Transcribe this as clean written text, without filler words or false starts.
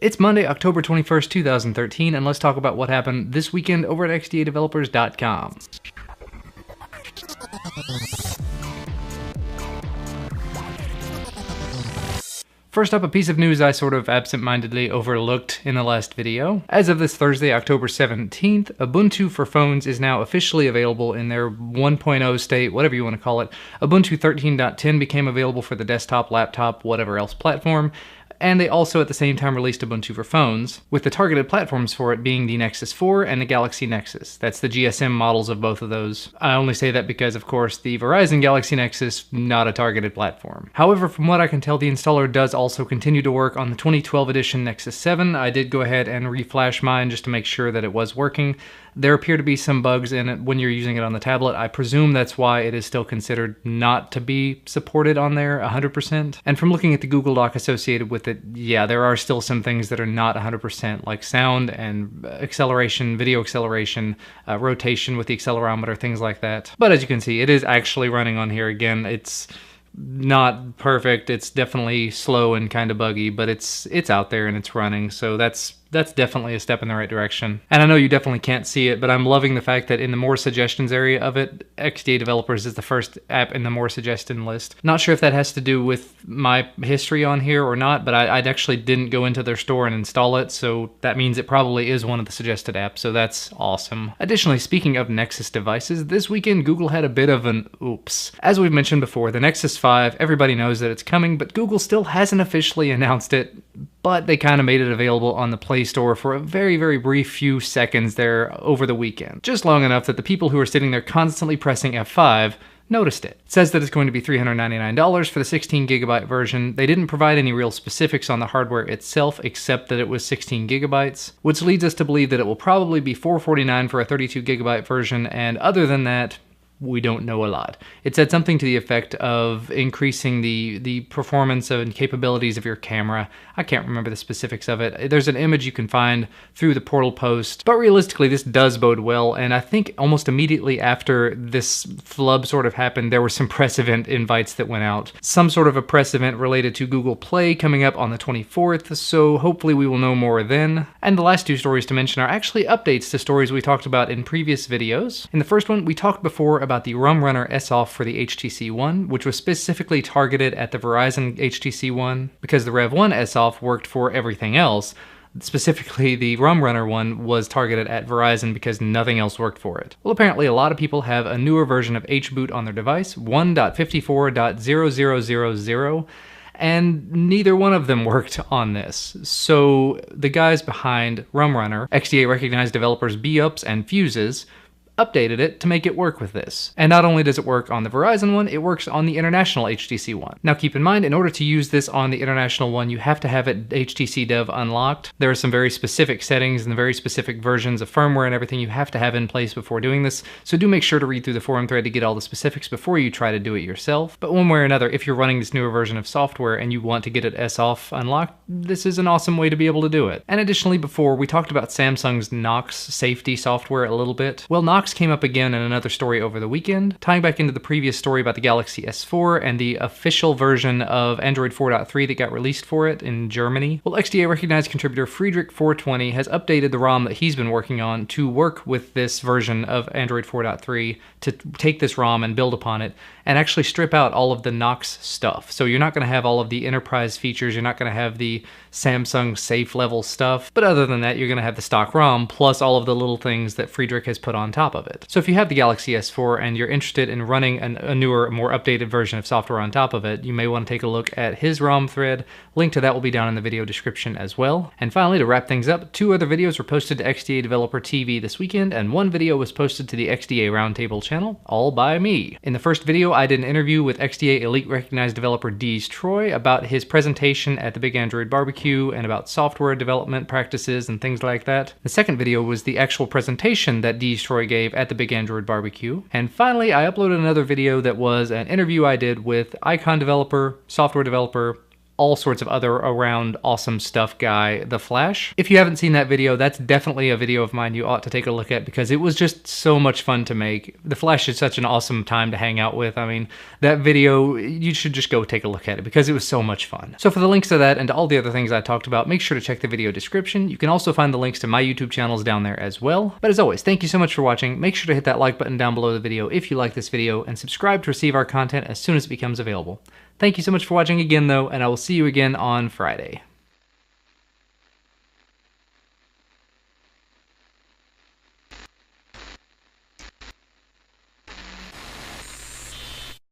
It's Monday, October 21st, 2013, and let's talk about what happened this weekend over at xdadevelopers.com. First up, a piece of news I sort of absent-mindedly overlooked in the last video. As of this Thursday, October 17th, Ubuntu for phones is now officially available in their 1.0 state, whatever you want to call it. Ubuntu 13.10 became available for the desktop, laptop, whatever else platform. And they also at the same time released Ubuntu for phones, with the targeted platforms for it being the Nexus 4 and the Galaxy Nexus. That's the GSM models of both of those. I only say that because, of course, the Verizon Galaxy Nexus, not a targeted platform. However, from what I can tell, the installer does also continue to work on the 2012 edition Nexus 7. I did go ahead and reflash mine just to make sure that it was working. There appear to be some bugs in it when you're using it on the tablet. I presume that's why it is still considered not to be supported on there 100%. And from looking at the Google Doc associated with it, yeah, there are still some things that are not 100%, like sound and acceleration, video acceleration, rotation with the accelerometer, things like that. But as you can see, it is actually running on here again. It's not perfect. It's definitely slow and kind of buggy, but it's out there and it's running, so that's definitely a step in the right direction. And I know you definitely can't see it, but I'm loving the fact that in the more suggestions area of it, XDA Developers is the first app in the more suggested list. Not sure if that has to do with my history on here or not, but I actually didn't go into their store and install it, so that means it probably is one of the suggested apps, so that's awesome. Additionally, speaking of Nexus devices, this weekend Google had a bit of an oops. As we've mentioned before, the Nexus 5, everybody knows that it's coming, but Google still hasn't officially announced it, but they kind of made it available on the Play Store for a very, very brief few seconds there over the weekend. Just long enough that the people who are sitting there constantly pressing F5 noticed it. It says that it's going to be $399 for the 16GB version. They didn't provide any real specifics on the hardware itself, except that it was 16GB, which leads us to believe that it will probably be $449 for a 32GB version, and other than that, we don't know a lot. It said something to the effect of increasing the performance and capabilities of your camera. I can't remember the specifics of it. There's an image you can find through the portal post, but realistically this does bode well, and I think almost immediately after this flub sort of happened, there were some press event invites that went out. Some sort of a press event related to Google Play coming up on the 24th, so hopefully we will know more then. And the last two stories to mention are actually updates to stories we talked about in previous videos. In the first one, we talked before about the ROM Runner SOFF for the HTC One, which was specifically targeted at the Verizon HTC One, because the Rev 1 SOFF worked for everything else. Specifically, the ROM Runner one was targeted at Verizon because nothing else worked for it. Well, apparently a lot of people have a newer version of HBoot on their device, 1.54.0000, and neither one of them worked on this. So the guys behind ROM Runner, XDA recognized developers B-Ups and Fuses, updated it to make it work with this. And not only does it work on the Verizon one, it works on the international HTC one. Now keep in mind, in order to use this on the international one, you have to have it HTC Dev unlocked. There are some very specific settings and very specific versions of firmware and everything you have to have in place before doing this, so do make sure to read through the forum thread to get all the specifics before you try to do it yourself. But one way or another, if you're running this newer version of software and you want to get it SOFF unlocked, this is an awesome way to be able to do it. And additionally, before, we talked about Samsung's Knox safety software a little bit. Well, Knox came up again in another story over the weekend, tying back into the previous story about the Galaxy S4 and the official version of Android 4.3 that got released for it in Germany. Well, XDA recognized contributor Friedrich420 has updated the ROM that he's been working on to work with this version of Android 4.3 to take this ROM and build upon it and actually strip out all of the Knox stuff. So you're not going to have all of the enterprise features, you're not going to have the Samsung safe level stuff, but other than that, you're going to have the stock ROM plus all of the little things that Friedrich has put on top of it. So if you have the Galaxy S4 and you're interested in running a newer, more updated version of software on top of it, you may want to take a look at his ROM thread. Link to that will be down in the video description as well. And finally, to wrap things up, 2 other videos were posted to XDA Developer TV this weekend, and 1 video was posted to the XDA Roundtable channel, all by me. In the first video, I did an interview with XDA Elite Recognized Developer Dees Troy about his presentation at the Big Android Barbecue and about software development practices and things like that. The second video was the actual presentation that Dees Troy gave at the Big Android Barbecue. And finally, I uploaded another video that was an interview I did with icon developer, software developer, all sorts of other around awesome stuff guy, The Flash. If you haven't seen that video, that's definitely a video of mine you ought to take a look at because it was just so much fun to make. The Flash is such an awesome time to hang out with. I mean, that video, you should just go take a look at it because it was so much fun. So for the links to that and to all the other things I talked about, make sure to check the video description. You can also find the links to my YouTube channels down there as well. But as always, thank you so much for watching. Make sure to hit that like button down below the video if you like this video, and subscribe to receive our content as soon as it becomes available. Thank you so much for watching again though, and I will see you again on Friday.